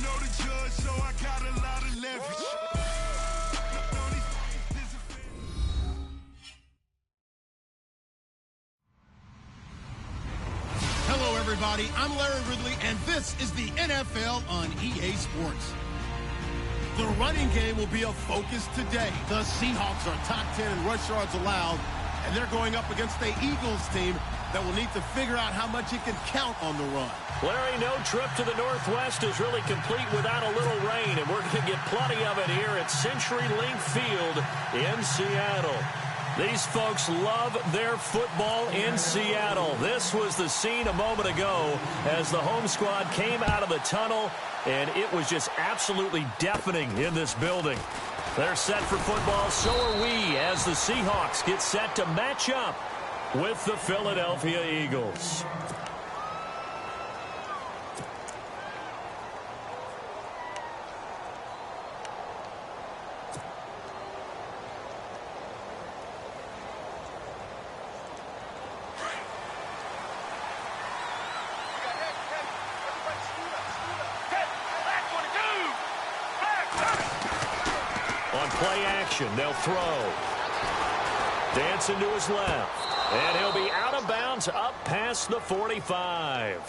know the judge, so I got a lot of leverage. Hello, everybody. I'm Larry Ridley, and this is the NFL on EA Sports. The running game will be a focus today. The Seahawks are top 10 in rush yards allowed, and they're going up against the Eagles team that will need to figure out how much it can count on the run. Larry, no trip to the Northwest is really complete without a little rain, and we're going to get plenty of it here at CenturyLink Field in Seattle. These folks love their football in Seattle. This was the scene a moment ago as the home squad came out of the tunnel, and it was just absolutely deafening in this building. They're set for football, so are we, as the Seahawks get set to match up with the Philadelphia Eagles. On play action, they'll throw. Dancing to his left. And he'll be out of bounds up past the 45.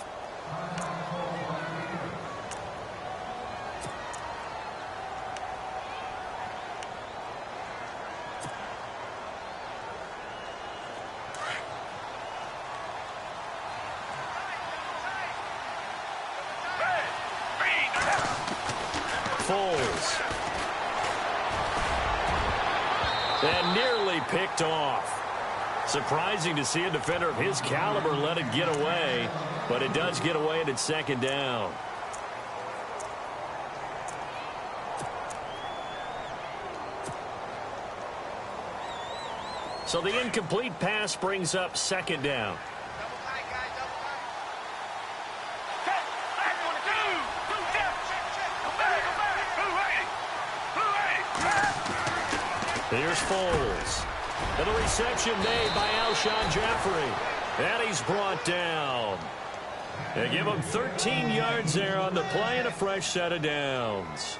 Foles. And nearly picked off. Surprising to see a defender of his caliber let it get away, but it does get away and it's second down. So the incomplete pass brings up second down. Here's Foles. And the reception made by Alshon Jeffrey. And he's brought down. They give him 13 yards there on the play and a fresh set of downs.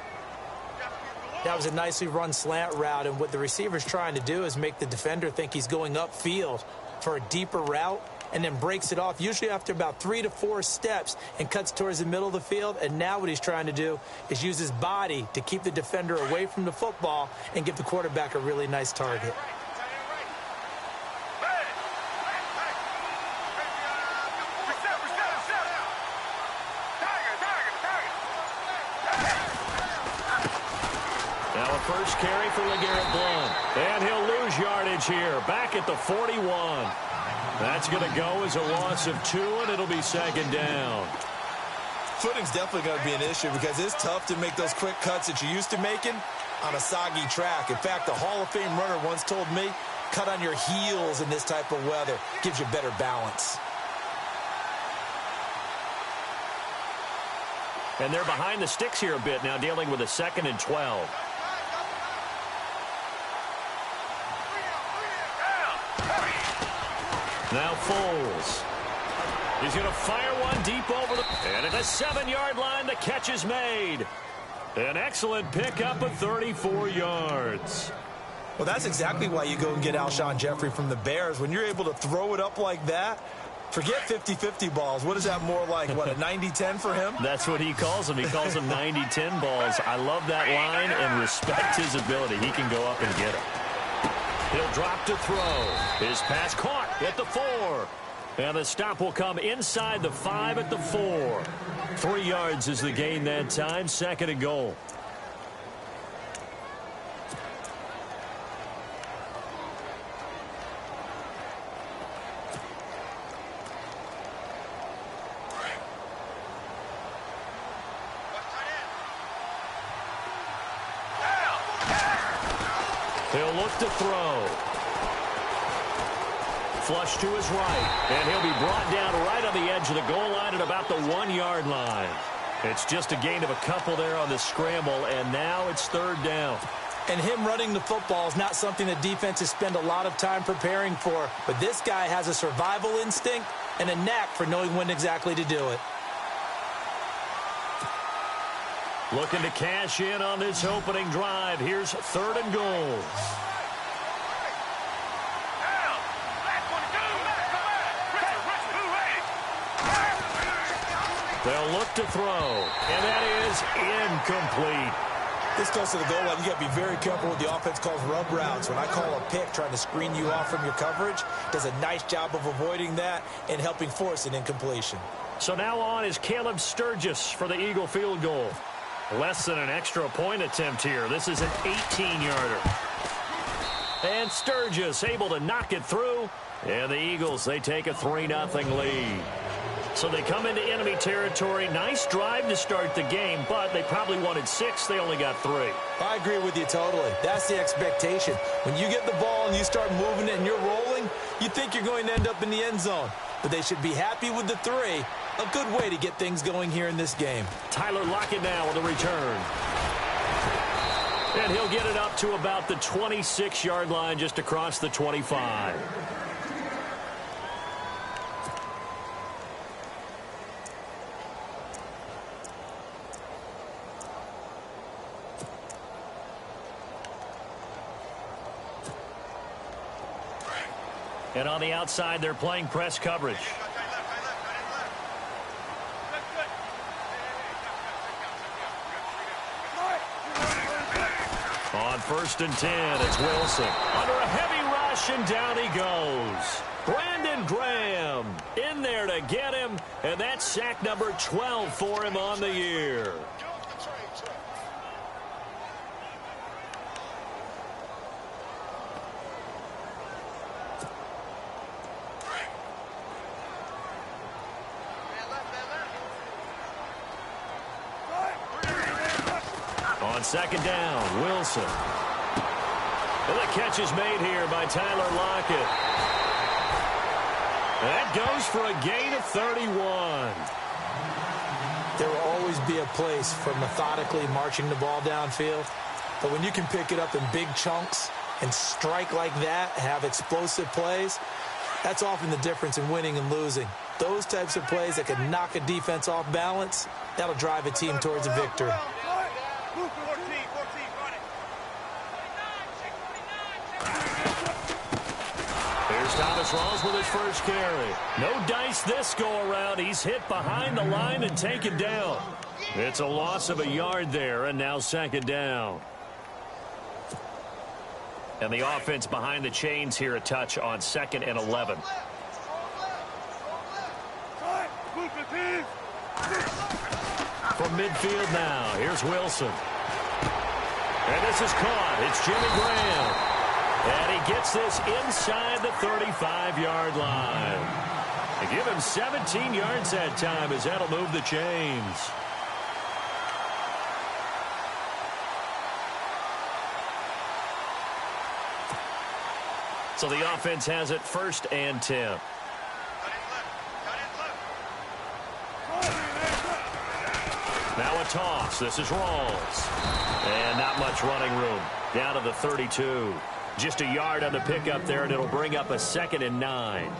That was a nicely run slant route, and what the receiver's trying to do is make the defender think he's going upfield for a deeper route and then breaks it off, usually after about 3 to 4 steps, and cuts towards the middle of the field. And now what he's trying to do is use his body to keep the defender away from the football and give the quarterback a really nice target. Now a first carry for LeGarrette Blount. And he'll lose yardage here, back at the 41. That's going to go as a loss of 2, and it'll be second down. Footing's definitely going to be an issue because it's tough to make those quick cuts that you're used to making on a soggy track. In fact, a Hall of Fame runner once told me, cut on your heels in this type of weather. Gives you better balance. And they're behind the sticks here a bit now, dealing with a 2nd and 12. Now Foles. He's going to fire one deep over the... And at the 7-yard line, the catch is made. An excellent pickup of 34 yards. Well, that's exactly why you go and get Alshon Jeffrey from the Bears. When you're able to throw it up like that, forget 50-50 balls. What is that more like, what, a 90-10 for him? That's what he calls them. He calls them 90-10 balls. I love that line and respect his ability. He can go up and get it. He'll drop to throw. His pass caught at the 4. And the stop will come inside the 5 at the 4. 3 yards is the gain that time. 2nd and goal. He'll look to throw. Flush to his right. And he'll be brought down right on the edge of the goal line at about the 1-yard line. It's just a gain of a couple there on the scramble, and now it's 3rd down. And him running the football is not something that defenses spend a lot of time preparing for. But this guy has a survival instinct and a knack for knowing when exactly to do it. Looking to cash in on this opening drive. Here's 3rd and goal. They'll look to throw, and that is incomplete. This goes to the goal line. You got to be very careful with the offense calls rub routes. When I call a pick trying to screen you off from your coverage, does a nice job of avoiding that and helping force an incompletion. So now on is Caleb Sturgis for the Eagle field goal. Less than an extra point attempt here. This is an 18-yarder. And Sturgis able to knock it through. And the Eagles, they take a 3-0 lead. So they come into enemy territory. Nice drive to start the game, but they probably wanted 6. They only got 3. I agree with you totally. That's the expectation. When you get the ball and you start moving it and you're rolling, you think you're going to end up in the end zone. But they should be happy with the 3. A good way to get things going here in this game. Tyler Lockett now with a return. And he'll get it up to about the 26-yard line, just across the 25. And on the outside, they're playing press coverage. On 1st and 10, it's Wilson. Under a heavy rush, and down he goes. Brandon Graham in there to get him, and that's sack number 12 for him on the year. On 2nd down, Wilson. And the catch is made here by Tyler Lockett. That goes for a gain of 31. There will always be a place for methodically marching the ball downfield. But when you can pick it up in big chunks and strike like that, have explosive plays, that's often the difference in winning and losing. Those types of plays that can knock a defense off balance, that'll drive a team towards a victory. Here's Thomas Rawls with his first carry. No dice this go-around. He's hit behind the line and taken down. It's a loss of a yard there, and now 2nd down. And the offense behind the chains here, a touch on 2nd and 11. From midfield now, here's Wilson. And this is caught. It's Jimmy Graham. And he gets this inside the 35-yard line. They give him 17 yards that time, as that'll move the chains. So the offense has it 1st and 10. Now a toss. This is Rawls. And not much running room. Down to the 32. Just a yard on the pickup there, and it'll bring up a 2nd and 9.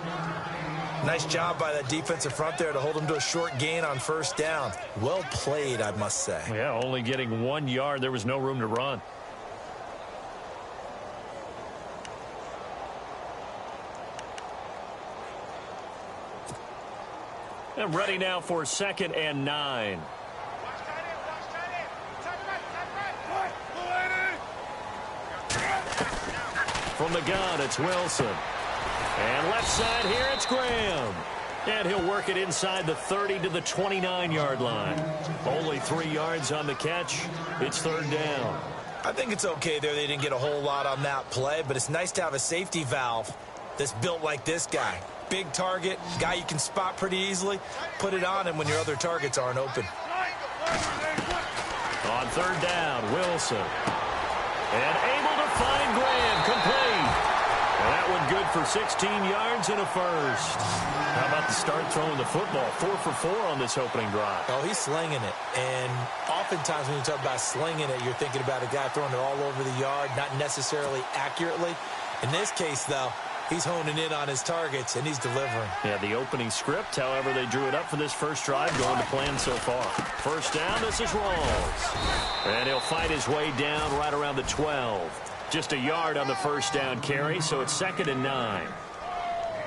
Nice job by that defensive front there to hold him to a short gain on 1st down. Well played, I must say. Yeah, only getting 1 yard. There was no room to run. And ready now for 2nd and 9. From the gun, it's Wilson. And left side here, it's Graham. And he'll work it inside the 30 to the 29-yard line. Only 3 yards on the catch. It's 3rd down. I think it's okay there. They didn't get a whole lot on that play, but it's nice to have a safety valve that's built like this guy. Big target, guy you can spot pretty easily. Put it on him when your other targets aren't open. On 3rd down, Wilson. And able to find Graham, complete. And that one good for 16 yards and a 1st. How about the start throwing the football? 4 for 4 on this opening drive. Oh, he's slinging it. And oftentimes when you talk about slinging it, you're thinking about a guy throwing it all over the yard, not necessarily accurately. In this case, though, He's honing in on his targets, and he's delivering. Yeah, the opening script, however, they drew it up for this first drive, going to plan so far. First down, this is Rawls. And he'll fight his way down right around the 12. Just a yard on the first down carry, so it's 2nd and 9.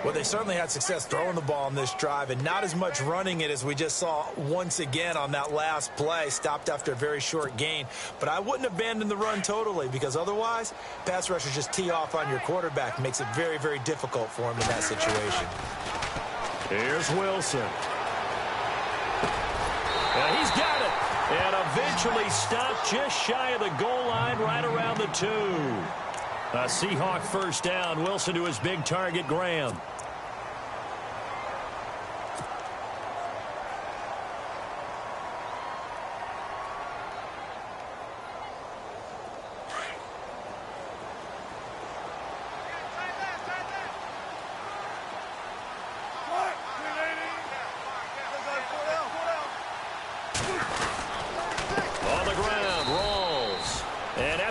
Well, they certainly had success throwing the ball on this drive, and not as much running it as we just saw once again on that last play, stopped after a very short gain. But I wouldn't abandon the run totally, because otherwise, pass rushers just tee off on your quarterback. Makes it very, very difficult for him in that situation. Here's Wilson. And he's got it. And eventually stopped just shy of the goal line right around the 2. A Seahawk first down. Wilson to his big target, Graham.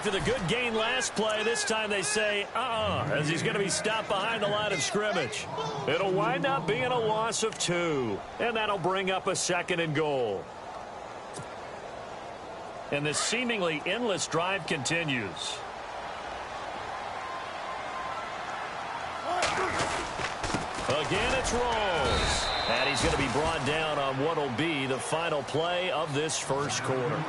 The good gain last play. This time they say, as he's going to be stopped behind the line of scrimmage. It'll wind up being a loss of 2. And that'll bring up a 2nd and goal. And this seemingly endless drive continues. Again, it's Rawls. And he's going to be brought down on what will be the final play of this first quarter.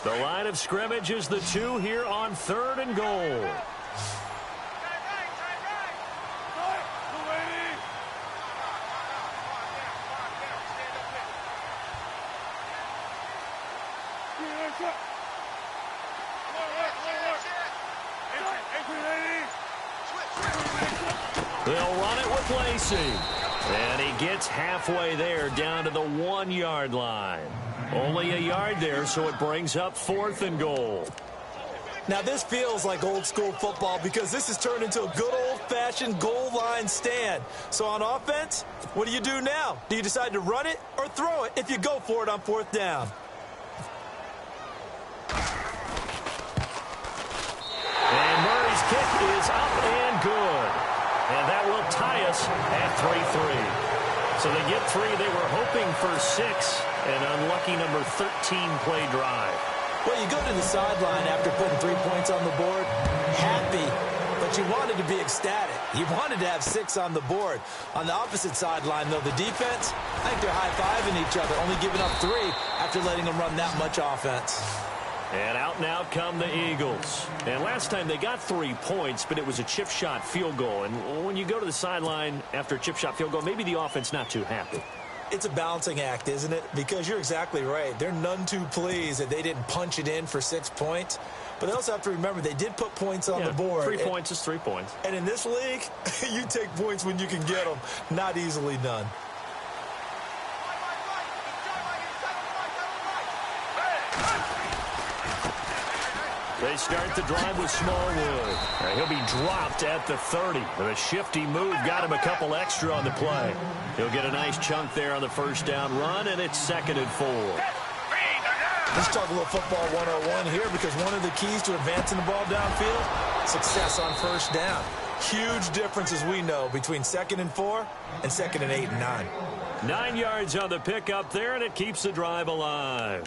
The line of scrimmage is the 2 here on 3rd and goal. They'll run it with Lacey. And he gets halfway there down to the 1-yard line. Only a yard there, so it brings up 4th and goal. Now, this feels like old-school football because this has turned into a good old-fashioned goal line stand. So on offense, what do you do now? Do you decide to run it or throw it if you go for it on 4th down? And Murray's kick is up and good. And that will tie us at 3-3. So they get 3. They were hoping for 6. An unlucky number 13 play drive. Well, you go to the sideline after putting 3 points on the board, happy, but you wanted to be ecstatic. You wanted to have 6 on the board. On the opposite sideline, though, the defense, I think they're high-fiving each other, only giving up 3 after letting them run that much offense. And out come the Eagles. And last time they got 3 points, but it was a chip shot field goal. And when you go to the sideline after a chip shot field goal, maybe the offense not too happy. It's a balancing act, isn't it? Because you're exactly right. They're none too pleased that they didn't punch it in for 6 points. But they also have to remember they did put points on the board. 3 points is 3 points. And in this league, you take points when you can get them. Not easily done. They start the drive with Smallwood. He'll be dropped at the 30. With a shifty move, got him a couple extra on the play. He'll get a nice chunk there on the first down run, and it's 2nd and 4. Let's talk a little football 101 here, because one of the keys to advancing the ball downfield, success on first down. Huge difference, as we know, between 2nd and 4 and 2nd and 8 and 9. 9 yards on the pickup there, and it keeps the drive alive.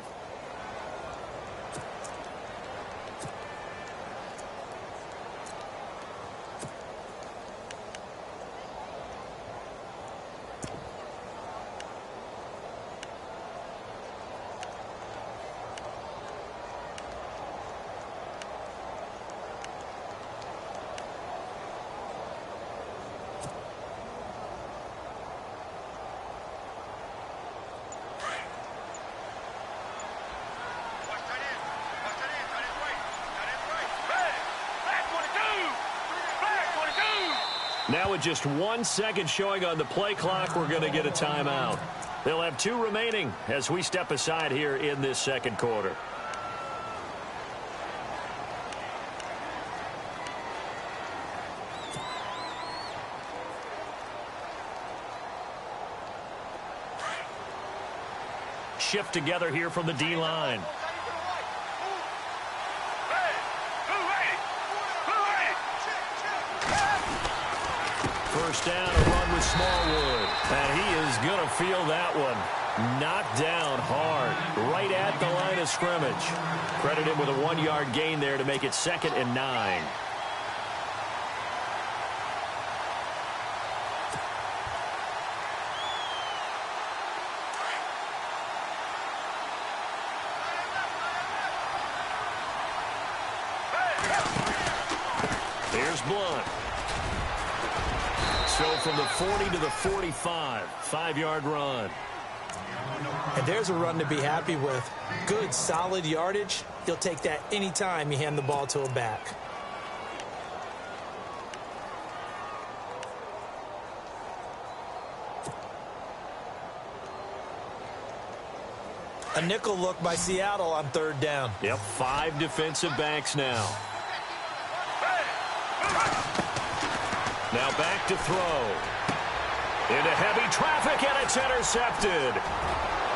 Now with just 1 second showing on the play clock, we're going to get a timeout. They'll have 2 remaining as we step aside here in this second quarter. shift together here from the D-line. First down, a run with Smallwood. And he is going to feel that one. Knocked down hard, right at the line of scrimmage. Credit him with a 1-yard gain there to make it 2nd and 9. Here's Blunt. So from the 40 to the 45, 5-yard run. And there's a run to be happy with. Good, solid yardage. You'll take that anytime you hand the ball to a back. A nickel look by Seattle on 3rd down. Yep, 5 defensive backs now. Now back to throw. Into heavy traffic, and it's intercepted.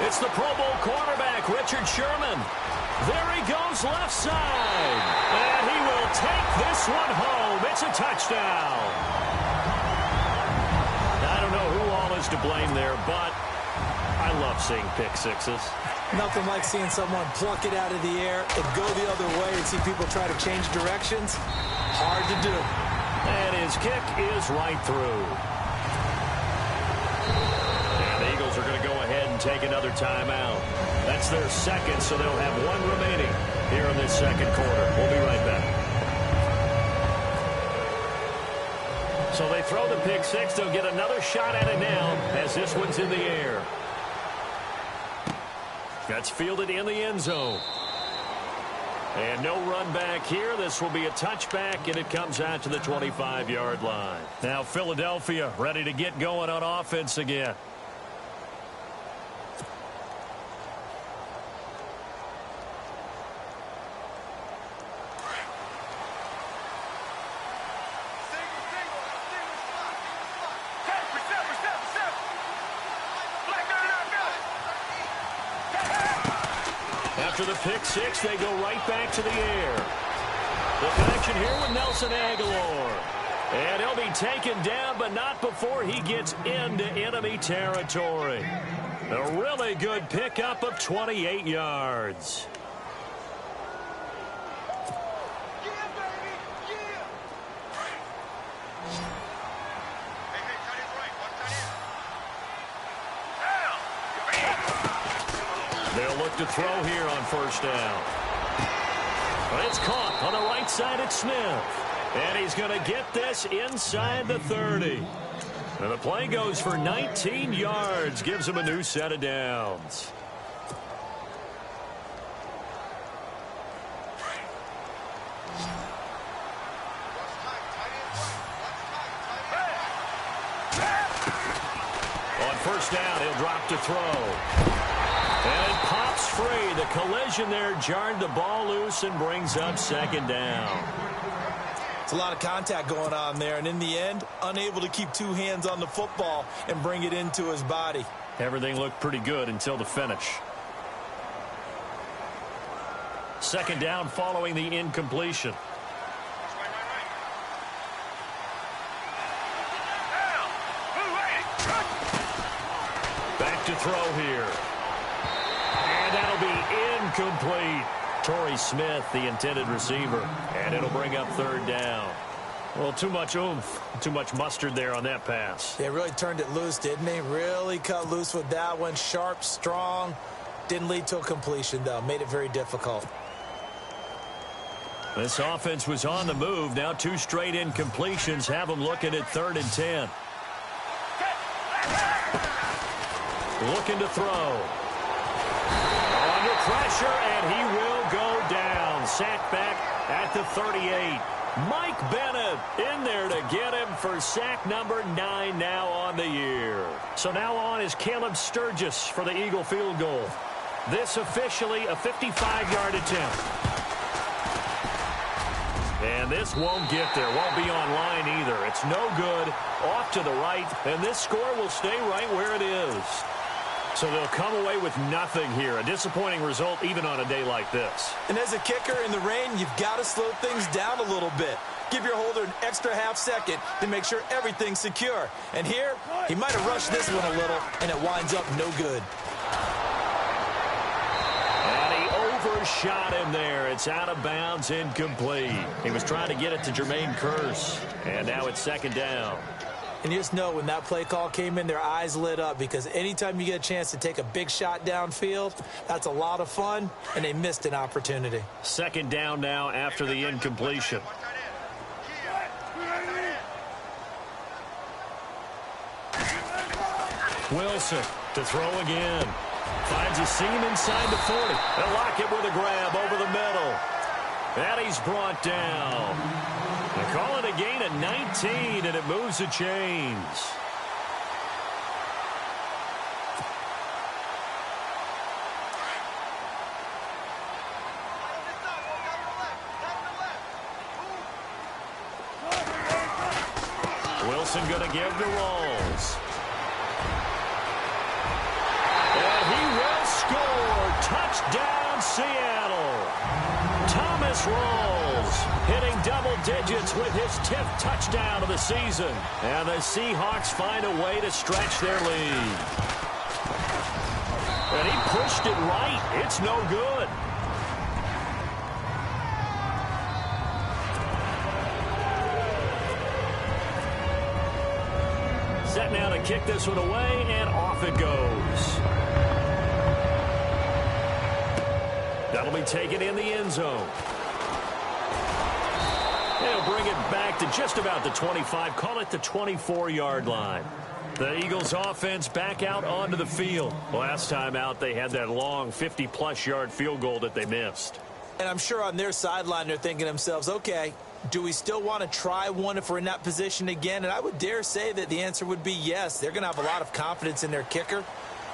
It's the Pro Bowl quarterback, Richard Sherman. There he goes left side. And he will take this one home. It's a touchdown. I don't know who all is to blame there, but I love seeing pick sixes. Nothing like seeing someone pluck it out of the air and go the other way and see people try to change directions. Hard to do. And his kick is right through. And the Eagles are going to go ahead and take another timeout. That's their 2nd, so they'll have 1 remaining here in this 2nd quarter. We'll be right back. So they throw the pick six. They'll get another shot at it now as this one's in the air. That's fielded in the end zone. And no run back here. This will be a touchback, and it comes out to the 25-yard line. Now Philadelphia ready to get going on offense again. After the pick six, they go right back to the air. The connection here with Nelson Aguilar. And he'll be taken down, but not before he gets into enemy territory. A really good pickup of 28 yards. They'll look to throw here on 1st down. But it's caught on the right side at Smith. And he's going to get this inside the 30. And the play goes for 19 yards. Gives him a new set of downs. On 1st down, he'll drop to throw. And it pops free. The collision there jarred the ball loose and brings up 2nd down. It's a lot of contact going on there, and in the end, unable to keep 2 hands on the football and bring it into his body. Everything looked pretty good until the finish. 2nd down following the incompletion. Back to throw here. And that'll be incomplete. Torrey Smith, the intended receiver. And it'll bring up 3rd down. Well, too much oomph, too much mustard there on that pass. They really turned it loose, didn't they? Really cut loose with that one. Sharp, strong. Didn't lead to a completion, though. Made it very difficult. This offense was on the move. Now 2 straight incompletions have them looking at 3rd and 10. Looking to throw. Under pressure, and he will go down. Sacked back at the 38. Mike Bennett in there to get him for sack number 9 now on the year. So now on is Caleb Sturgis for the Eagle field goal. This officially a 55-yard attempt. And this won't get there. Won't be on line either. It's no good. Off to the right. And this score will stay right where it is. So they'll come away with nothing here. A disappointing result even on a day like this. And as a kicker in the rain, you've got to slow things down a little bit. Give your holder an extra half second to make sure everything's secure. And here, he might have rushed this one a little, and it winds up no good. And he overshot him there. It's out of bounds, incomplete. He was trying to get it to Jermaine Kearse. And now it's second down. And you just know when that play call came in, their eyes lit up, because anytime you get a chance to take a big shot downfield, that's a lot of fun, and they missed an opportunity. Second down now after the incompletion. Wilson to throw again. Finds a seam inside the 40. They'll lock it with a grab over the middle. And he's brought down. They call it a gain of 19, and it moves the chains. Wilson going to give to Rawls. And he will score. Touchdown, Seattle. Thomas Rawls hitting double digits with his 10th touchdown of the season. And the Seahawks find a way to stretch their lead. And he pushed it right. It's no good. Set now to kick this one away, and off it goes. That'll be taken in the end zone. They'll bring it back to just about the 25, call it the 24-yard line. The Eagles offense back out onto the field. Last time out, they had that long 50-plus yard field goal that they missed. And I'm sure on their sideline they're thinking to themselves, okay, do we still want to try one if we're in that position again? And I would dare say that the answer would be yes. They're going to have a lot of confidence in their kicker.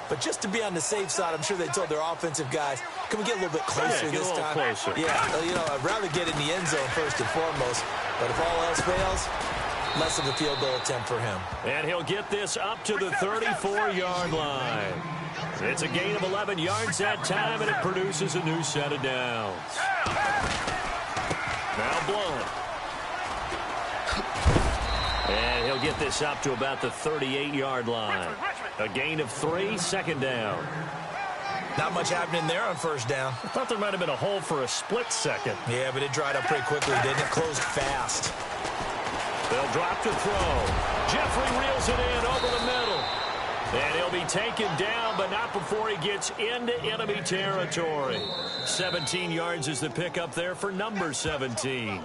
But just to be on the safe side, I'm sure they told their offensive guys, can we get a little bit closer this time? Closer. Yeah, you know, I'd rather get in the end zone first and foremost. But if all else fails, less of a field goal attempt for him. And he'll get this up to the 34-yard line. It's a gain of 11 yards that time, and it produces a new set of downs. Now Blunt. And he'll get this up to about the 38-yard line. A gain of 3, second down. Not much happening there on first down. I thought there might have been a hole for a split second. Yeah, but it dried up pretty quickly, didn't it? Closed fast. They'll drop to throw. Jeffrey reels it in over the middle. And he'll be taken down, but not before he gets into enemy territory. 17 yards is the pickup there for number 17.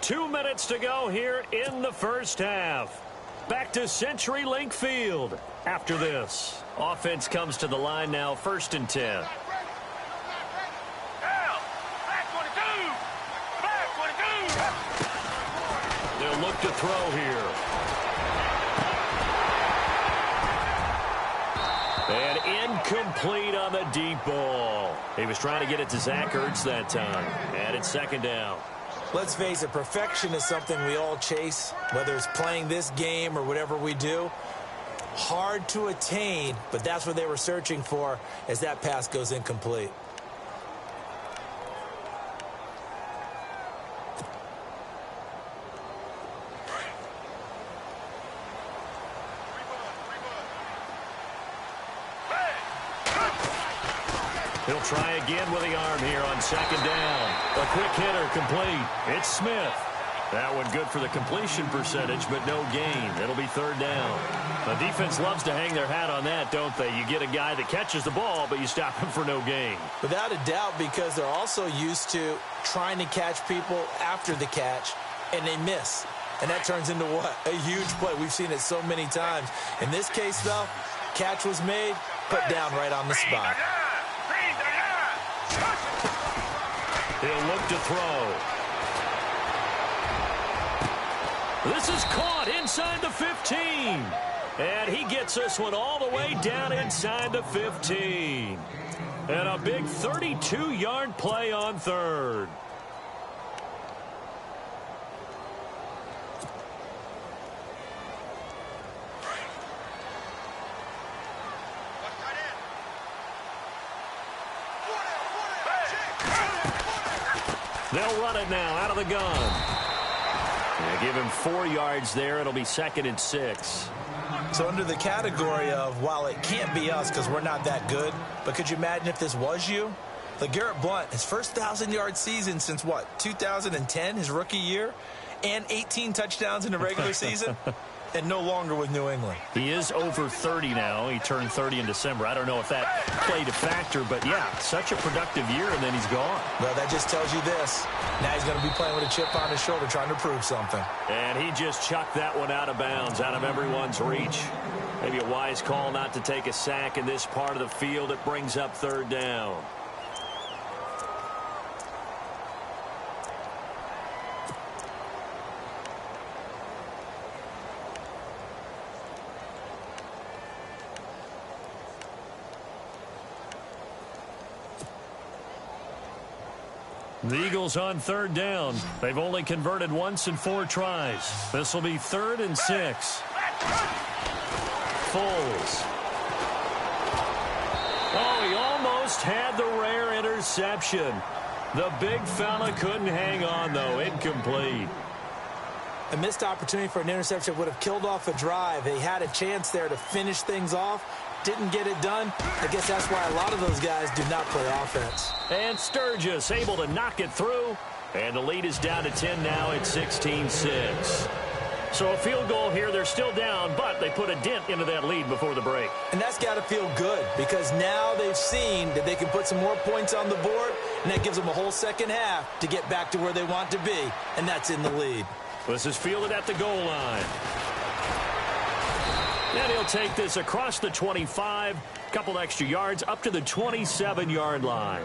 2 minutes to go here in the first half. Back to CenturyLink Field after this. Offense comes to the line now, 1st and 10. They'll look to throw here. And incomplete on the deep ball. He was trying to get it to Zach Ertz that time. And it's second down. Let's face it, perfection is something we all chase, whether it's playing this game or whatever we do. Hard to attain, but that's what they were searching for as that pass goes incomplete. He'll try again with the arm here on second down. A quick hitter complete. It's Smith. That one good for the completion percentage, but no gain. It'll be third down. The defense loves to hang their hat on that, don't they? You get a guy that catches the ball, but you stop him for no gain. Without a doubt, because they're also used to trying to catch people after the catch, and they miss. And that turns into what? A huge play. We've seen it so many times. In this case, though, catch was made, put down right on the spot. He'll look to throw. This is caught inside the 15. And he gets this one all the way down inside the 15. And a big 32-yard play on third. They'll run it now out of the gun. Yeah, give him 4 yards there. It'll be 2nd and 6. So under the category of, while it can't be us because we're not that good, but could you imagine if this was you? LeGarrette Blount, his first 1,000-yard season since, what, 2010, his rookie year, and 18 touchdowns in the regular season, and no longer with New England. He is over 30 now. He turned 30 in December. I don't know if that played a factor, but, yeah, such a productive year, and then he's gone. Well, that just tells you this. Now he's going to be playing with a chip on his shoulder trying to prove something. And he just chucked that one out of bounds, out of everyone's reach. Maybe a wise call not to take a sack in this part of the field. It brings up 3rd down. The Eagles on 3rd down. They've only converted once in 4 tries. This will be 3rd and 6. Foles. Oh, he almost had the rare interception. The big fella couldn't hang on, though. Incomplete. A missed opportunity for an interception would have killed off a drive. They had a chance there to finish things off. Didn't get it done. I guess that's why a lot of those guys do not play offense. And Sturgis able to knock it through. And the lead is down to 10 now at 16-6. So a field goal here. They're still down, but they put a dent into that lead before the break. And that's got to feel good because now they've seen that they can put some more points on the board, and that gives them a whole second half to get back to where they want to be, and that's in the lead. This is fielded at the goal line. And he'll take this across the 25, couple extra yards up to the 27-yard line.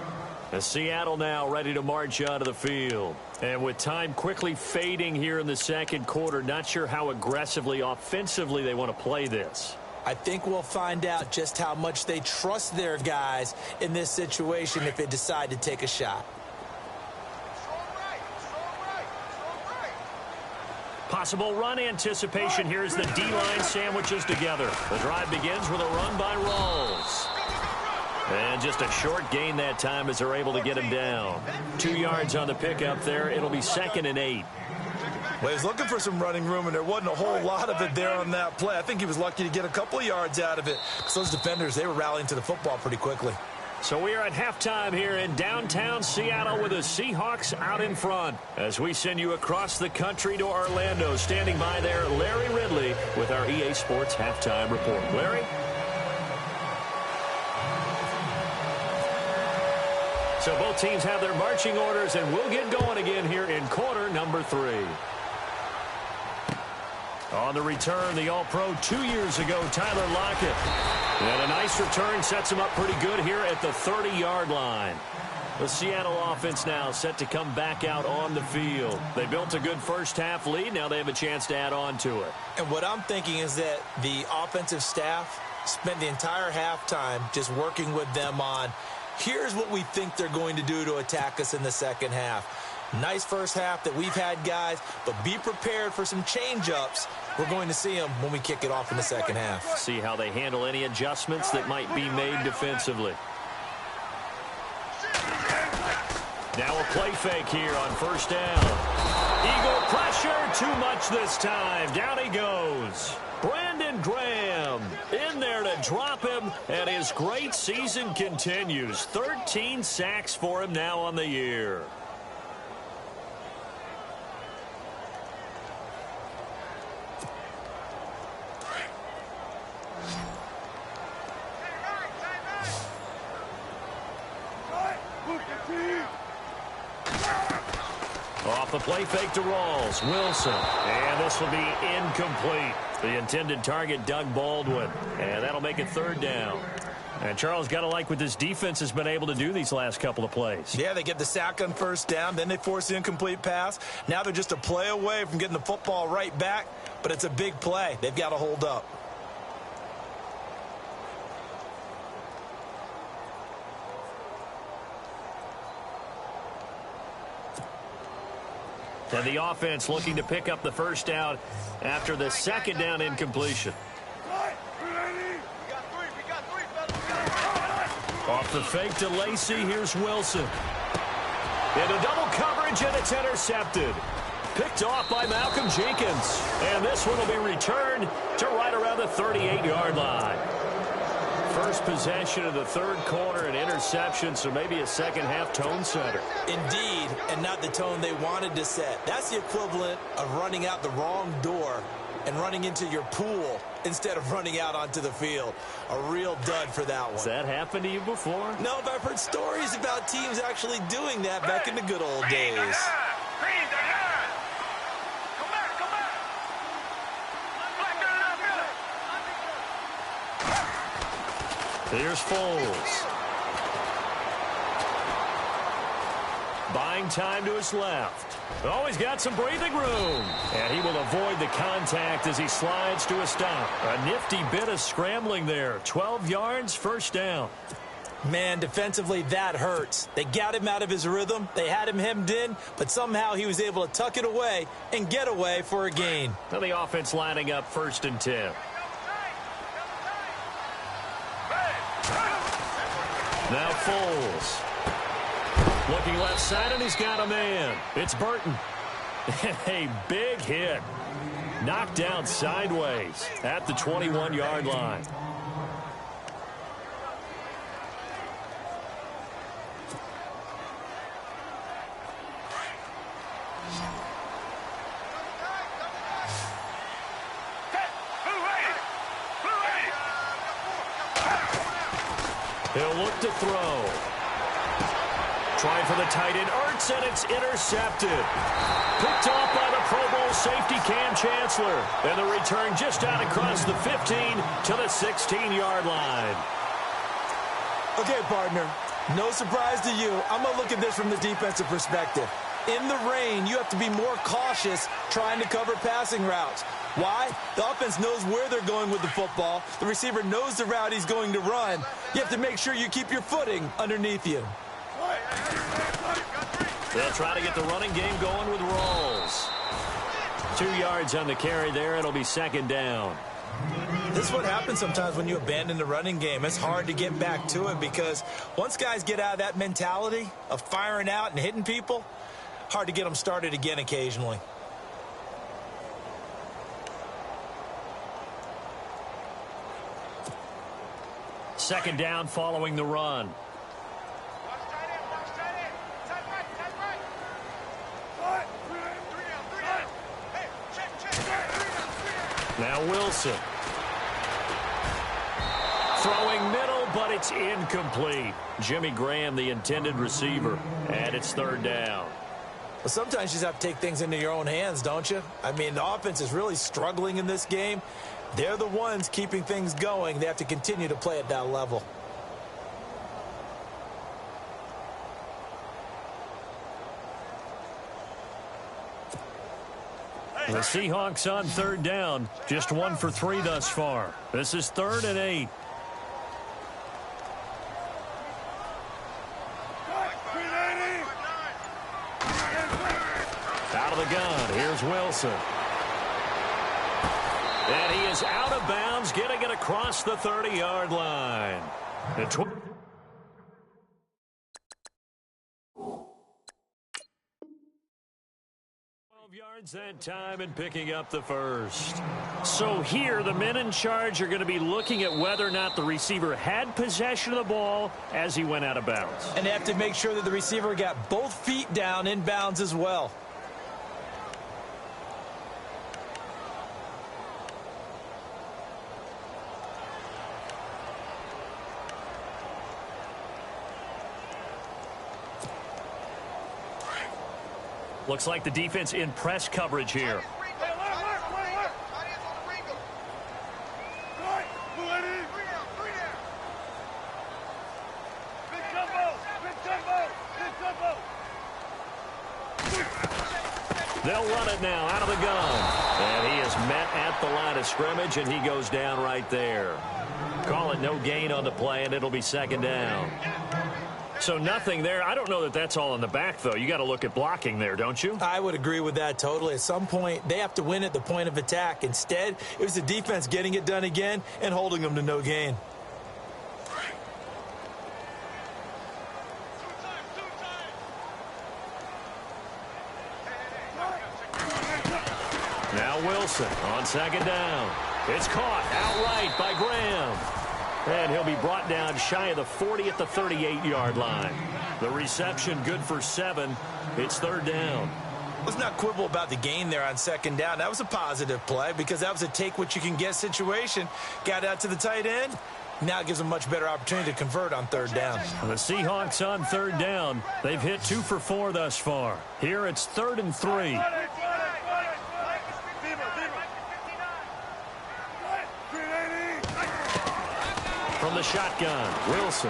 As Seattle now ready to march out of the field. And with time quickly fading here in the 2nd quarter, not sure how aggressively, offensively they want to play this. I think we'll find out just how much they trust their guys in this situation if they decide to take a shot. Possible run anticipation here as the D-line sandwiches together. The drive begins with a run by Rawls. And just a short gain that time as they're able to get him down. 2 yards on the pickup there. It'll be 2nd and 8. Well, he was looking for some running room, and there wasn't a whole lot of it there on that play. I think he was lucky to get a couple of yards out of it because those defenders, they were rallying to the football pretty quickly. So we are at halftime here in downtown Seattle with the Seahawks out in front. As we send you across the country to Orlando, standing by there, Larry Ridley with our EA Sports Halftime Report. Larry? So both teams have their marching orders, and we'll get going again here in quarter number 3. On the return, the All-Pro 2 years ago, Tyler Lockett. And a nice return sets him up pretty good here at the 30-yard line. The Seattle offense now set to come back out on the field. They built a good first-half lead. Now they have a chance to add on to it. And what I'm thinking is that the offensive staff spent the entire halftime just working with them on, here's what we think they're going to do to attack us in the second half. Nice first half that we've had, guys, but be prepared for some change-ups. We're going to see them when we kick it off in the second half. See how they handle any adjustments that might be made defensively. Now a play fake here on first down. Eagle pressure, too much this time. Down he goes. Brandon Graham in there to drop him, and his great season continues. 13 sacks for him now on the year. Off the play fake to Rawls. Wilson. And this will be incomplete. The intended target, Doug Baldwin. And that'll make it 3rd down. And Charles, got to like what this defense has been able to do these last couple of plays. Yeah, they get the sack on first down. Then they force the incomplete pass. Now they're just a play away from getting the football right back. But it's a big play. They've got to hold up. And the offense looking to pick up the first down after the second down incompletion. Off the fake to Lacy, here's Wilson. Into double coverage, and it's intercepted. Picked off by Malcolm Jenkins. And this one will be returned to right around the 38-yard line. First possession of the third quarter, an interception, so maybe a second-half tone setter. Indeed, and not the tone they wanted to set. That's the equivalent of running out the wrong door and running into your pool instead of running out onto the field. A real dud for that one. Has that happened to you before? No, but I've heard stories about teams actually doing that back in the good old days. Here's Foles. Buying time to his left. Oh, he's got some breathing room. And he will avoid the contact as he slides to a stop. A nifty bit of scrambling there. 12 yards, first down. Man, defensively, that hurts. They got him out of his rhythm. They had him hemmed in, but somehow he was able to tuck it away and get away for a gain. Now the offense lining up 1st and 10. Now Foles. Looking left side, and he's got a man. It's Burton. A big hit. Knocked down sideways at the 21-yard line. He'll look to throw. Trying for the tight end, Ertz, and it's intercepted. Picked off by the Pro Bowl safety Cam Chancellor. And the return just out across the 15 to the 16-yard line. Okay, partner, no surprise to you. I'm going to look at this from the defensive perspective. In the rain, you have to be more cautious trying to cover passing routes. Why? The offense knows where they're going with the football. The receiver knows the route he's going to run. You have to make sure you keep your footing underneath you. They'll try to get the running game going with Rawls. 2 yards on the carry there. It'll be second down. This is what happens sometimes when you abandon the running game. It's hard to get back to it because once guys get out of that mentality of firing out and hitting people, hard to get them started again occasionally. Second down following the run. Now Wilson. Throwing middle, but it's incomplete. Jimmy Graham, the intended receiver, and it's third down. Well, sometimes you just have to take things into your own hands, don't you? I mean, the offense is really struggling in this game. They're the ones keeping things going. They have to continue to play at that level. The Seahawks on third down. Just 1 for 3 thus far. This is 3rd and 8. Out of the gun. Here's Wilson. And he is out of bounds, getting it across the 30-yard line. The 12 yards that time and picking up the first. So here, the men in charge are going to be looking at whether or not the receiver had possession of the ball as he went out of bounds. And they have to make sure that the receiver got both feet down in bounds as well. Looks like the defense in press coverage here. They'll run it now out of the gun. And he is met at the line of scrimmage, and he goes down right there. Call it no gain on the play, and it'll be second down. So nothing there. I don't know that that's all in the back, though. You got to look at blocking there, don't you? I would agree with that totally. At some point, they have to win at the point of attack. Instead, it was the defense getting it done again and holding them to no gain. Now Wilson on second down. It's caught outright by Graham. And he'll be brought down shy of the 40 at the 38-yard line. The reception good for 7. It's third down. Let's not quibble about the gain there on second down. That was a positive play because that was a take-what-you-can-get situation. Got out to the tight end. Now it gives them a much better opportunity to convert on third down. The Seahawks on third down. They've hit 2 for 4 thus far. Here it's 3rd and 3. From the shotgun, Wilson.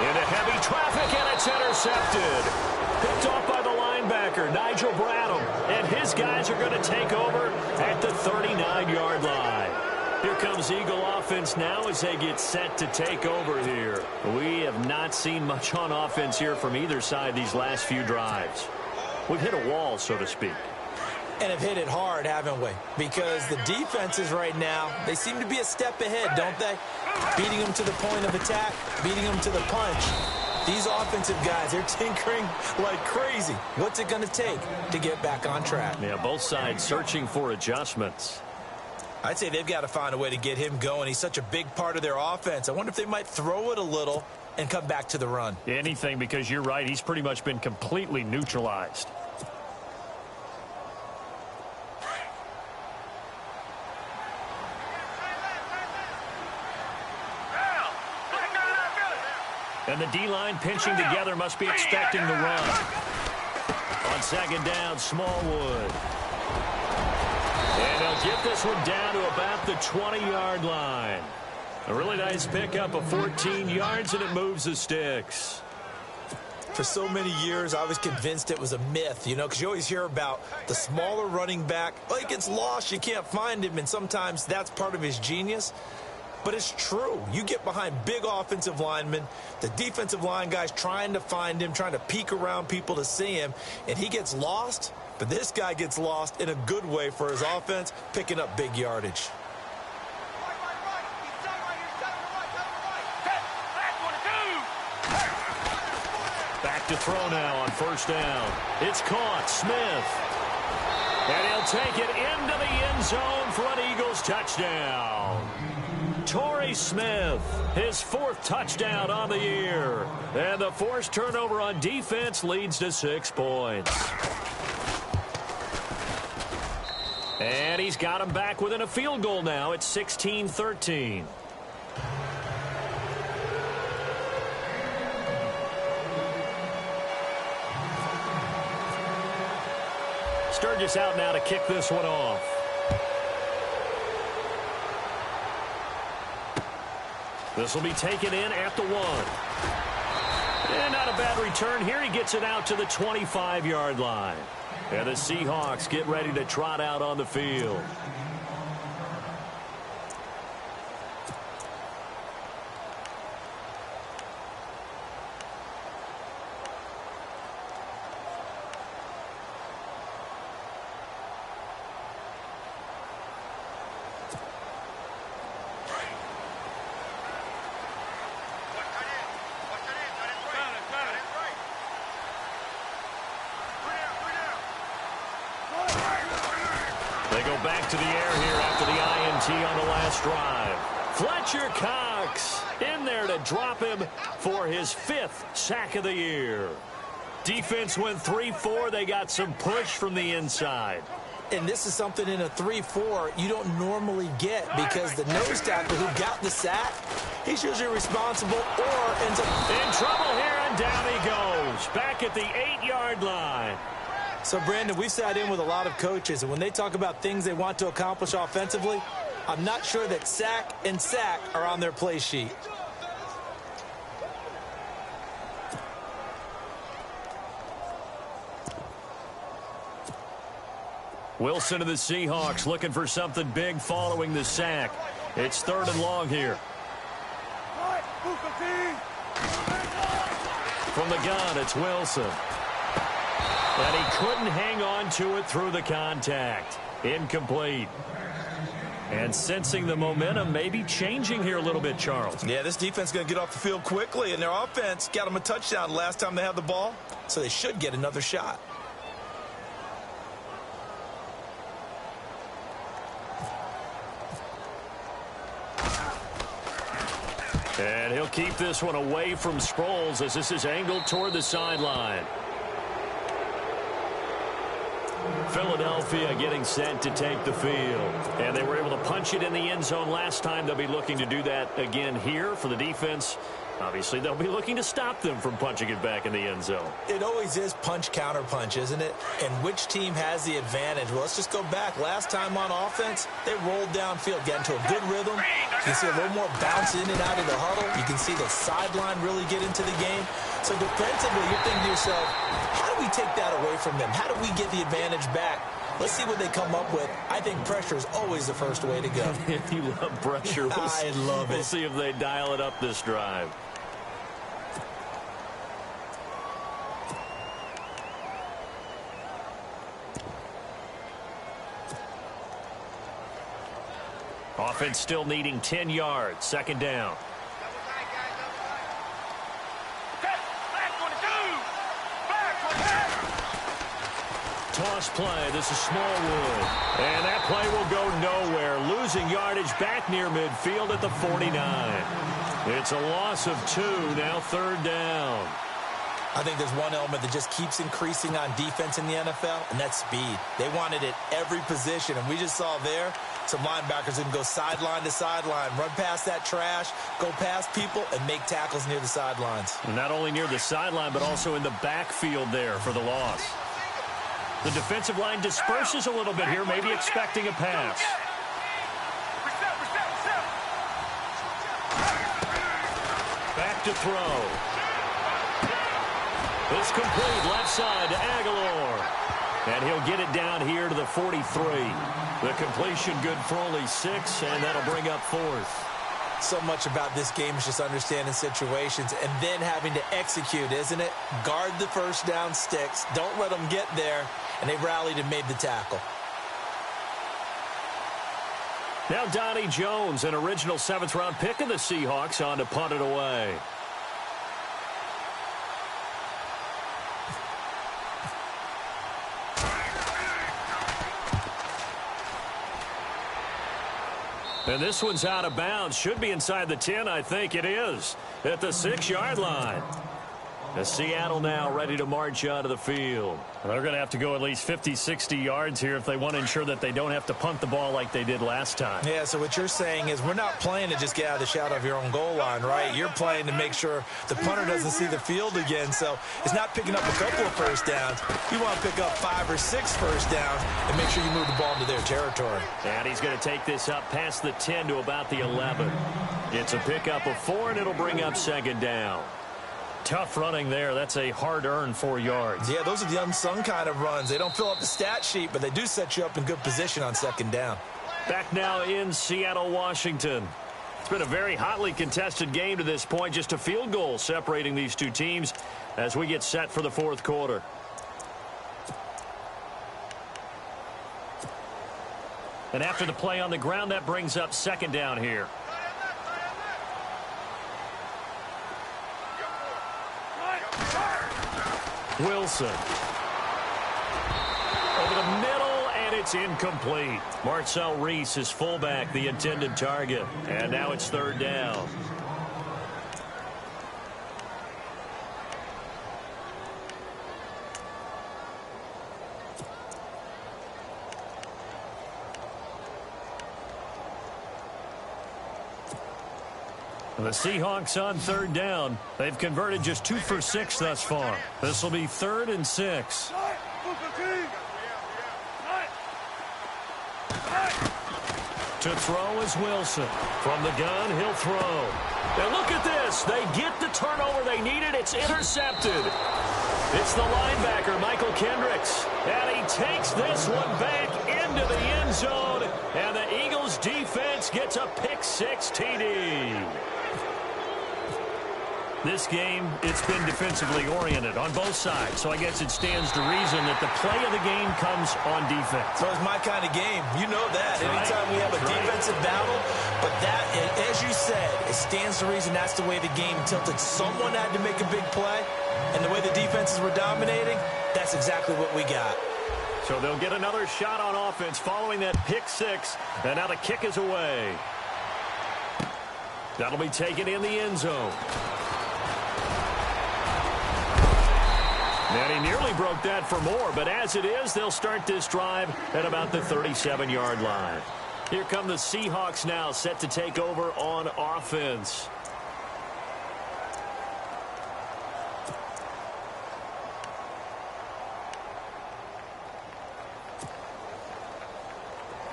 Into heavy traffic, and it's intercepted. Picked off by the linebacker, Nigel Bradham. And his guys are going to take over at the 39-yard line. Here comes Eagle offense now as they get set to take over here. We have not seen much on offense here from either side these last few drives. We've hit a wall, so to speak. And have hit it hard, haven't we? Because the defenses right now, they seem to be a step ahead, don't they? Beating them to the point of attack, beating them to the punch. These offensive guys, they're tinkering like crazy. What's it going to take to get back on track? Yeah, both sides searching for adjustments. I'd say they've got to find a way to get him going. He's such a big part of their offense. I wonder if they might throw it a little and come back to the run. Anything, because you're right. He's pretty much been completely neutralized. And the D-line pinching together, must be expecting the run. On second down, Smallwood. And they'll get this one down to about the 20-yard line. A really nice pickup of 14 yards, and it moves the sticks. For so many years, I was convinced it was a myth, you know, because you always hear about the smaller running back. Well, he gets lost, you can't find him, and sometimes that's part of his genius. But it's true. You get behind big offensive linemen, the defensive line guys trying to find him, trying to peek around people to see him, and he gets lost. But this guy gets lost in a good way for his offense, picking up big yardage. Back to throw now on first down. It's caught. Smith. And he'll take it into the end zone for an Eagles touchdown. Torrey Smith, his 4th touchdown on the year. And the forced turnover on defense leads to 6 points. And he's got him back within a field goal now. It's 16-13. Sturgis out now to kick this one off. This will be taken in at the 1. And not a bad return here. He gets it out to the 25-yard line. And the Seahawks get ready to trot out on the field. Back to the air here after the INT on the last drive. Fletcher Cox in there to drop him for his 5th sack of the year. Defense went 3-4. They got some push from the inside. And this is something in a 3-4 you don't normally get because the nose tackle who got the sack, he's usually responsible or ends up in trouble here, and down he goes. Back at the 8-yard line. So, Brandon, we've sat in with a lot of coaches, and when they talk about things they want to accomplish offensively, I'm not sure that sack and sack are on their play sheet. Wilson of the Seahawks looking for something big following the sack. It's 3rd and long here. From the gun, it's Wilson. And he couldn't hang on to it through the contact. Incomplete. And sensing the momentum maybe changing here a little bit, Charles. Yeah, this defense is going to get off the field quickly, and their offense got them a touchdown last time they had the ball, so they should get another shot. And he'll keep this one away from Sproles as this is angled toward the sideline. Philadelphia getting set to take the field. And they were able to punch it in the end zone last time. They'll be looking to do that again here for the defense. Obviously, they'll be looking to stop them from punching it back in the end zone. It always is punch, counter punch, isn't it? And which team has the advantage? Well, let's just go back. Last time on offense, they rolled downfield, got into a good rhythm. You can see a little more bounce in and out of the huddle. You can see the sideline really get into the game. So defensively, you're thinking to yourself, how do we take that away from them? How do we get the advantage back? Let's see what they come up with. I think pressure is always the first way to go. You love pressure. I love it. We'll see if they dial it up this drive. Offense still needing 10 yards. Second down. Toss play. This is Smallwood. And that play will go nowhere. Losing yardage back near midfield at the 49. It's a loss of 2. Now third down. I think there's one element that just keeps increasing on defense in the NFL, and that's speed. They want it at every position, and we just saw there some linebackers who can go sideline to sideline, run past that trash, go past people, and make tackles near the sidelines. Not only near the sideline, but also in the backfield there for the loss. The defensive line disperses a little bit here, maybe expecting a pass. Back to throw. It's complete left side to Aguilar. And he'll get it down here to the 43. The completion good for only 6, and that'll bring up 4th. So much about this game is just understanding situations and then having to execute, isn't it? Guard the first down sticks. Don't let them get there. And they rallied and made the tackle. Now Donnie Jones, an original 7th-round pick of the Seahawks, on to punt it away. And this one's out of bounds. Should be inside the 10, I think it is. At the 6-yard line. The Seattle now ready to march out of the field. They're going to have to go at least 50, 60 yards here if they want to ensure that they don't have to punt the ball like they did last time. Yeah, so what you're saying is we're not playing to just get out of the shadow of your own goal line, right? You're playing to make sure the punter doesn't see the field again. So it's not picking up a couple of first downs. You want to pick up 5 or 6 first downs and make sure you move the ball into their territory. And he's going to take this up past the 10 to about the 11. It's a pickup of 4, and it'll bring up second down. Tough running there. That's a hard-earned 4 yards. Yeah, those are the unsung kind of runs. They don't fill up the stat sheet, but they do set you up in good position on second down. Back now in Seattle, Washington. It's been a very hotly contested game to this point. Just a field goal separating these two teams as we get set for the fourth quarter. And after the play on the ground, that brings up second down here. Wilson. Over the middle, and it's incomplete. Marcel Reese is fullback, the intended target. And now it's third down. The Seahawks on third down. They've converted just 2 for 6 thus far. This will be 3rd and 6. To throw is Wilson. From the gun, he'll throw. And look at this. They get the turnover they needed. It's intercepted. It's the linebacker, Michael Kendricks. And he takes this one back into the end zone. And the Eagles defense gets a pick-6 TD. This game, it's been defensively oriented on both sides, so I guess it stands to reason that the play of the game comes on defense. So it's my kind of game. You know that. Anytime we have a defensive battle, but that, as you said, it stands to reason that's the way the game tilted. Someone had to make a big play, and the way the defenses were dominating, that's exactly what we got. So they'll get another shot on offense following that pick-6, and now the kick is away. That'll be taken in the end zone. And he nearly broke that for more, but as it is, they'll start this drive at about the 37-yard line. Here come the Seahawks now, set to take over on offense.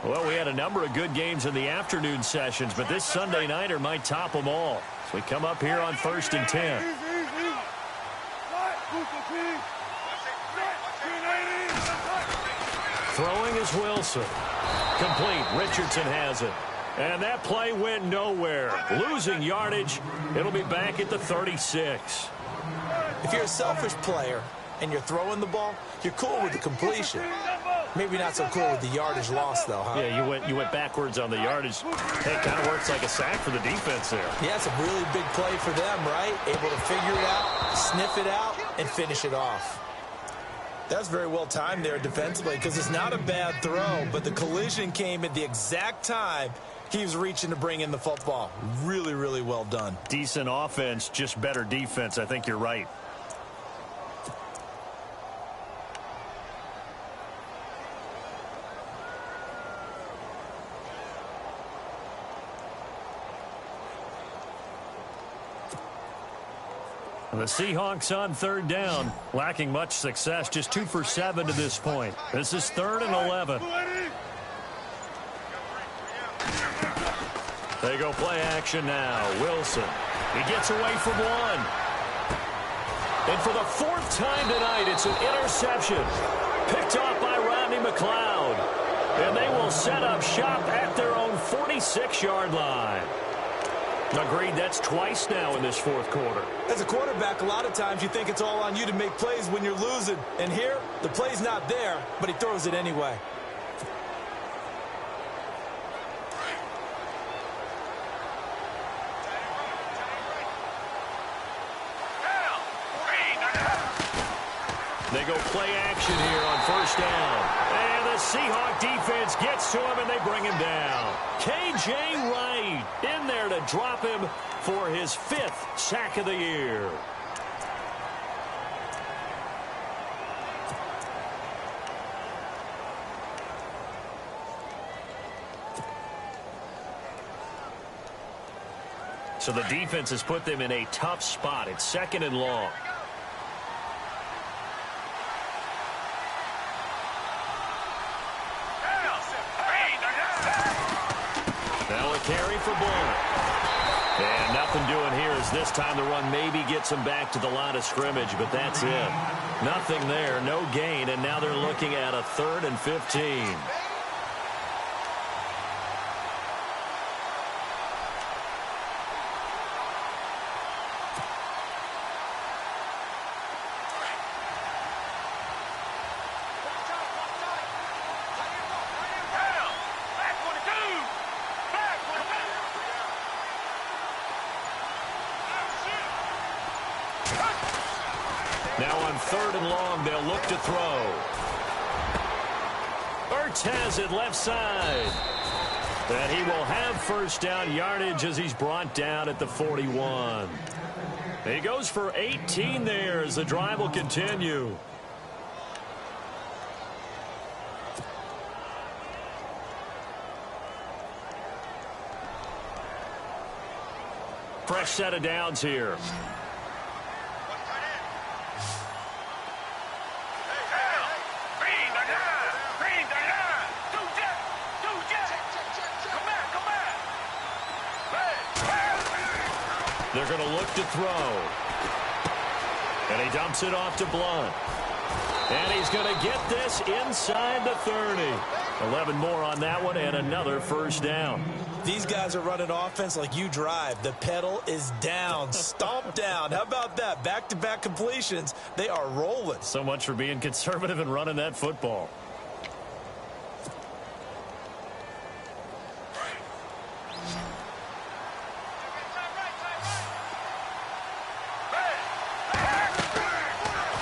Well, we had a number of good games in the afternoon sessions, but this Sunday nighter might top them all. So we come up here on 1st and 10. Throwing is Wilson. Complete. Richardson has it. And that play went nowhere. Losing yardage. It'll be back at the 36. If you're a selfish player and you're throwing the ball, you're cool with the completion. Maybe not so cool with the yardage loss, though, huh? Yeah, you went backwards on the yardage. Hey, it kind of works like a sack for the defense there. Yeah, it's a really big play for them, right? Able to figure it out, sniff it out, and finish it off. That's very well timed there defensively because it's not a bad throw, but the collision came at the exact time he was reaching to bring in the football. Really, really well done. Decent offense, just better defense. I think you're right. The Seahawks on 3rd down, lacking much success, just 2 for 7 to this point. This is 3rd and 11. They go play action now. Wilson, he gets away from one. And for the 4th time tonight, it's an interception. Picked off by Rodney McLeod. And they will set up shop at their own 46-yard line. Agreed, that's twice now in this 4th quarter. As a quarterback, a lot of times you think it's all on you to make plays when you're losing. And here, the play's not there, but he throws it anyway. They go play action here on 1st down. And the Seahawk defense gets to him, and they bring him down. K.J. Wright in there to drop him for his 5th sack of the year. So the defense has put them in a tough spot. It's 2nd and long. Carry for Blunt. And nothing doing here as this time the run maybe gets him back to the line of scrimmage, but that's it. Nothing there, no gain, and now they're looking at a 3rd and 15. Now on 3rd and long, they'll look to throw. Ertz has it left side. And he will have 1st down yardage as he's brought down at the 41. He goes for 18 there as the drive will continue. Fresh set of downs here. They're going to look to throw. And he dumps it off to Blunt. And he's going to get this inside the 30. 11 more on that one and another 1st down. These guys are running offense like you drive. The pedal is down, stomped down. How about that? Back-to-back completions. They are rolling. So much for being conservative and running that football.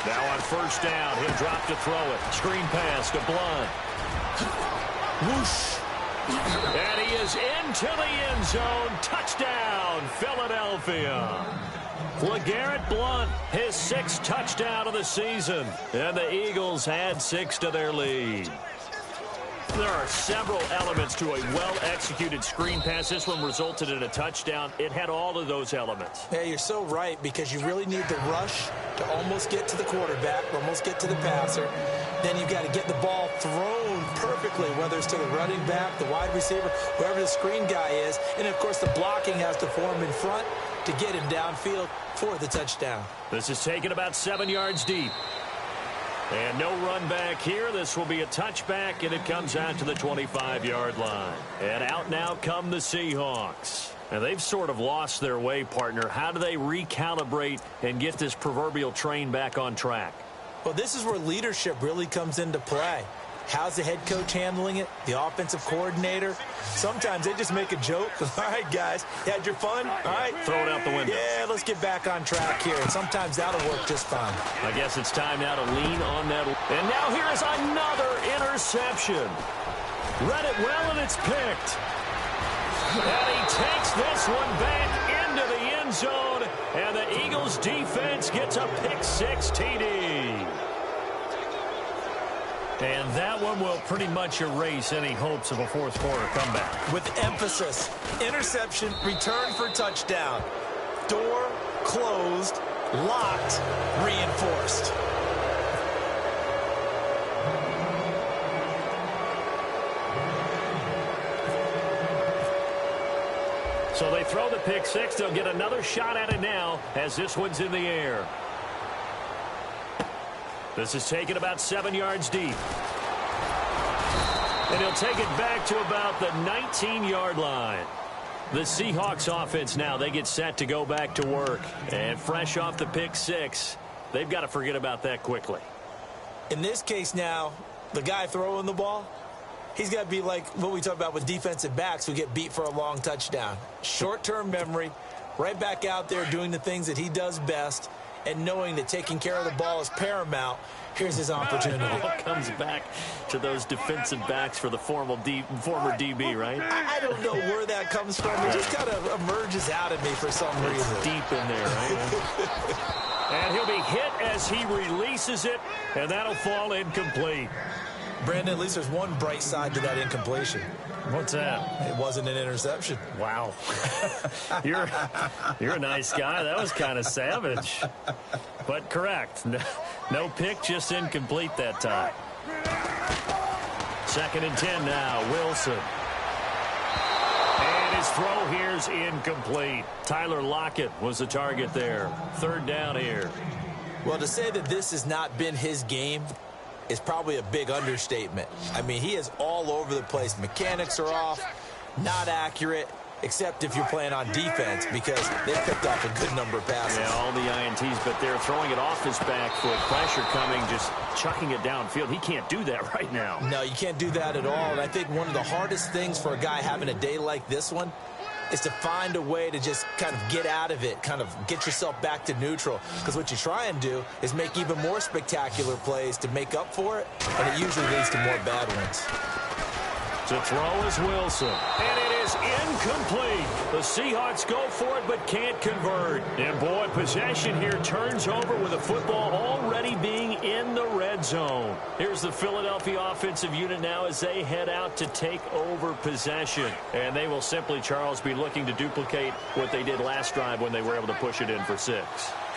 Now on 1st down, he'll drop to throw it. Screen pass to Blunt. Whoosh. And he is into the end zone. Touchdown, Philadelphia. LeGarrette Blount, his 6th touchdown of the season. And the Eagles add 6 to their lead. There are several elements to a well-executed screen pass. This one resulted in a touchdown. It had all of those elements. Yeah, you're so right, because you really need the rush to almost get to the quarterback, almost get to the passer. Then you've got to get the ball thrown perfectly, whether it's to the running back, the wide receiver, whoever the screen guy is. And, of course, the blocking has to form in front to get him downfield for the touchdown. This is taken about 7 yards deep. And no run back here. This will be a touchback, and it comes out to the 25-yard line. And out now come the Seahawks. And they've sort of lost their way, partner. How do they recalibrate and get this proverbial train back on track? Well, this is where leadership really comes into play. How's the head coach handling it? The offensive coordinator? Sometimes they just make a joke. All right, guys, you had your fun? All right. Throw it out the window. Yeah, let's get back on track here. And sometimes that'll work just fine. I guess it's time now to lean on that. And now here is another interception. Read it well, and it's picked. And he takes this one back into the end zone. And the Eagles defense gets a pick-6 TD. And that one will pretty much erase any hopes of a fourth-quarter comeback. With emphasis, interception, return for touchdown. Door closed, locked, reinforced. So they throw the pick-6. They'll get another shot at it now as this one's in the air. This is taken about 7 yards deep. And he'll take it back to about the 19-yard line. The Seahawks offense now, they get set to go back to work. And fresh off the pick-6, they've got to forget about that quickly. In this case now, the guy throwing the ball, he's got to be like what we talk about with defensive backs who get beat for a long touchdown. Short-term memory, right back out there doing the things that he does best, and knowing that taking care of the ball is paramount. Here's his opportunity. It all comes back to those defensive backs for the former DB, right? I don't know where that comes from. It just kind of emerges out of me for some reason. It's deep in there, right? And he'll be hit as he releases it, and that'll fall incomplete. Brandon, at least there's one bright side to that incompletion. What's that? It wasn't an interception. Wow. You're a nice guy. That was kind of savage. But correct. No pick, just incomplete that time. 2nd and 10 now. Wilson. And his throw here's incomplete. Tyler Lockett was the target there. 3rd down here. Well, to say that this has not been his game is probably a big understatement. I mean, he is all over the place. Mechanics are off, not accurate, except if you're playing on defense, because they've picked up a good number of passes. Yeah, all the INTs, but they're throwing it off his back foot. Pressure coming, just chucking it downfield. He can't do that right now. No, you can't do that at all. And I think one of the hardest things for a guy having a day like this one is to find a way to just kind of get out of it, kind of get yourself back to neutral. Because what you try and do is make even more spectacular plays to make up for it, and it usually leads to more bad ones. To throw is Wilson. And it is incomplete. The Seahawks go for it but can't convert. And boy, possession here turns over with the football already being in the red zone. Here's the Philadelphia offensive unit now as they head out to take over possession. And they will simply, Charles, be looking to duplicate what they did last drive when they were able to push it in for 6.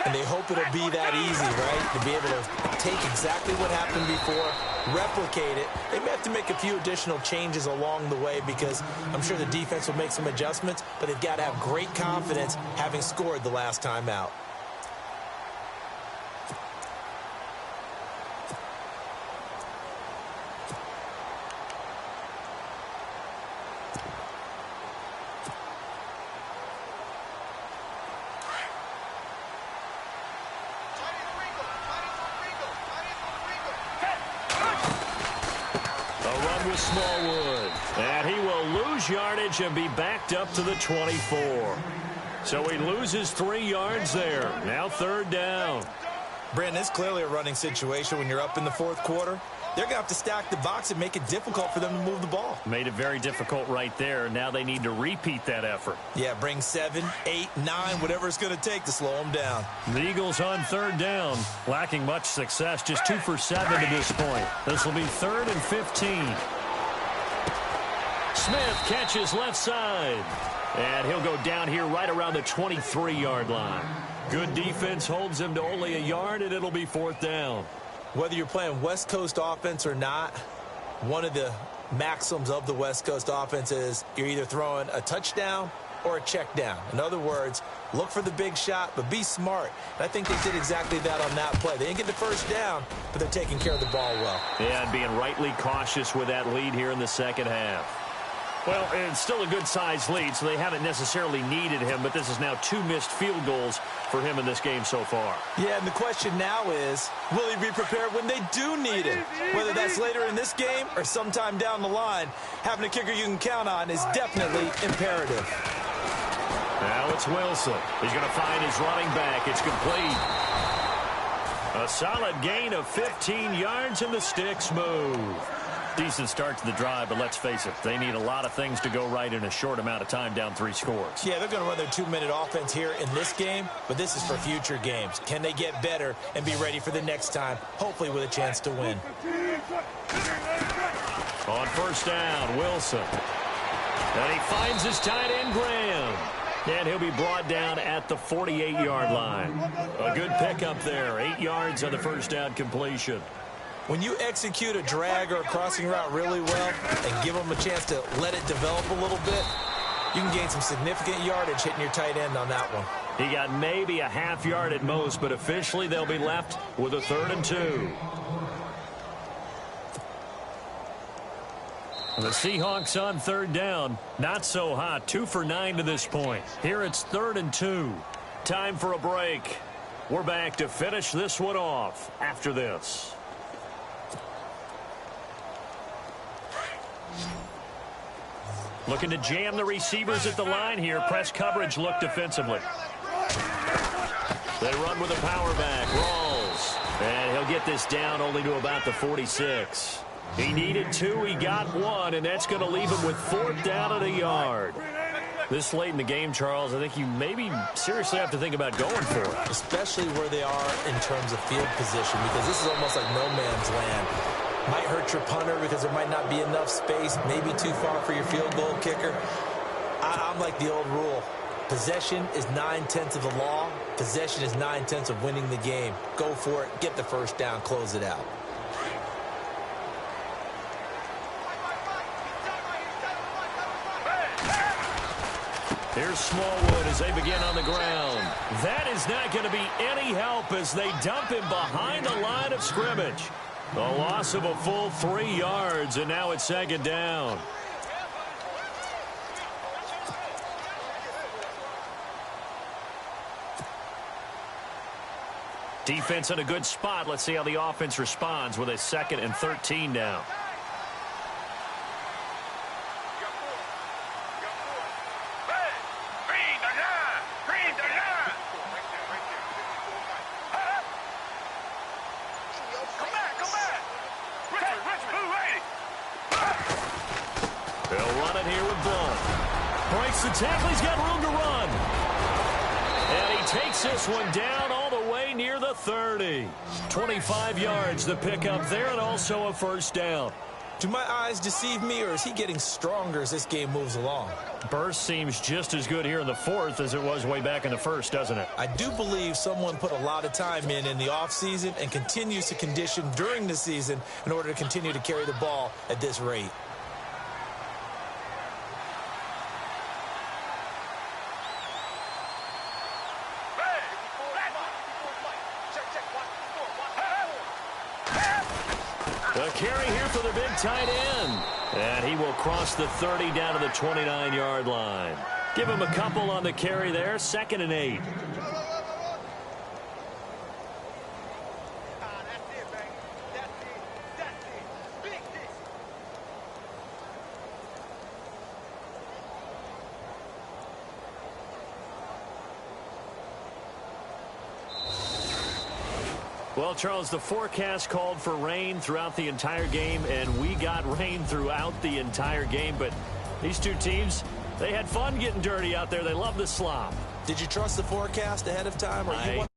And they hope it'll be that easy, right? To be able to take exactly what happened before, replicate it. They may have to make a few additional changes along the way because I'm sure the defense will make some adjustments, but they've got to have great confidence having scored the last time out. Smallwood. And he will lose yardage and be backed up to the 24. So he loses 3 yards there. Now 3rd down. Brandon, it's clearly a running situation when you're up in the fourth quarter. They're going to have to stack the box and make it difficult for them to move the ball. Made it very difficult right there. Now they need to repeat that effort. Yeah, bring 7, 8, 9, whatever it's going to take to slow them down. The Eagles on third down, lacking much success, just 2 for 7 to this point. This will be 3rd and 15. Smith catches left side. And he'll go down here right around the 23-yard line. Good defense holds him to only a yard, and it'll be 4th down. Whether you're playing West Coast offense or not, one of the maxims of the West Coast offense is you're either throwing a touchdown or a check down. In other words, look for the big shot, but be smart. And I think they did exactly that on that play. They didn't get the first down, but they're taking care of the ball well. Yeah, and being rightly cautious with that lead here in the second half. Well, it's still a good-sized lead, so they haven't necessarily needed him, but this is now 2 missed field goals for him in this game so far. Yeah, and the question now is, will he be prepared when they do need it? Whether that's later in this game or sometime down the line, having a kicker you can count on is definitely imperative. Now it's Wilson. He's going to find his running back. It's complete. A solid gain of 15 yards, and the sticks move. Decent start to the drive, but let's face it, they need a lot of things to go right in a short amount of time down 3 scores. Yeah, they're going to run their 2-minute offense here in this game, but this is for future games. Can they get better and be ready for the next time, hopefully with a chance to win? On 1st down, Wilson. And he finds his tight end, Graham. And he'll be brought down at the 48-yard line. A good pickup there, 8 yards on the 1st down completion. When you execute a drag or a crossing route really well and give them a chance to let it develop a little bit, you can gain some significant yardage hitting your tight end on that one. He got maybe a half yard at most, but officially they'll be left with a 3rd and 2. The Seahawks on 3rd down. Not so hot. 2 for 9 to this point. Here it's 3rd and 2. Time for a break. We're back to finish this one off after this. Looking to jam the receivers at the line here. Press coverage look defensively. They run with a power back. Rawls. And he'll get this down only to about the 46. He needed 2. He got 1. And that's going to leave him with 4th down and a yard. This late in the game, Charles, I think you maybe seriously have to think about going for it. Especially where they are in terms of field position, because this is almost like no man's land. Might hurt your punter because there might not be enough space, maybe too far for your field goal kicker. I'm like the old rule. Possession is 9/10 of the law. Possession is 9/10 of winning the game. Go for it. Get the 1st down. Close it out. Here's Smallwood as they begin on the ground. That is not going to be any help as they dump him behind the line of scrimmage. A loss of a full 3 yards, and now it's 2nd down. Defense in a good spot. Let's see how the offense responds with a 2nd and 13 now. The tackle, he's got room to run. And he takes this one down all the way near the 30. 25 yards the pickup there, and also a 1st down. Do my eyes deceive me, or is he getting stronger as this game moves along? Burst seems just as good here in the 4th as it was way back in the 1st, doesn't it? I do believe someone put a lot of time in the offseason and continues to condition during the season in order to continue to carry the ball at this rate. The carry here for the big tight end. And he will cross the 30 down to the 29-yard line. Give him a couple on the carry there. 2nd and 8. Well, Charles, the forecast called for rain throughout the entire game, and we got rain throughout the entire game. But these two teams, they had fun getting dirty out there. They love the slop. Did you trust the forecast ahead of time? Or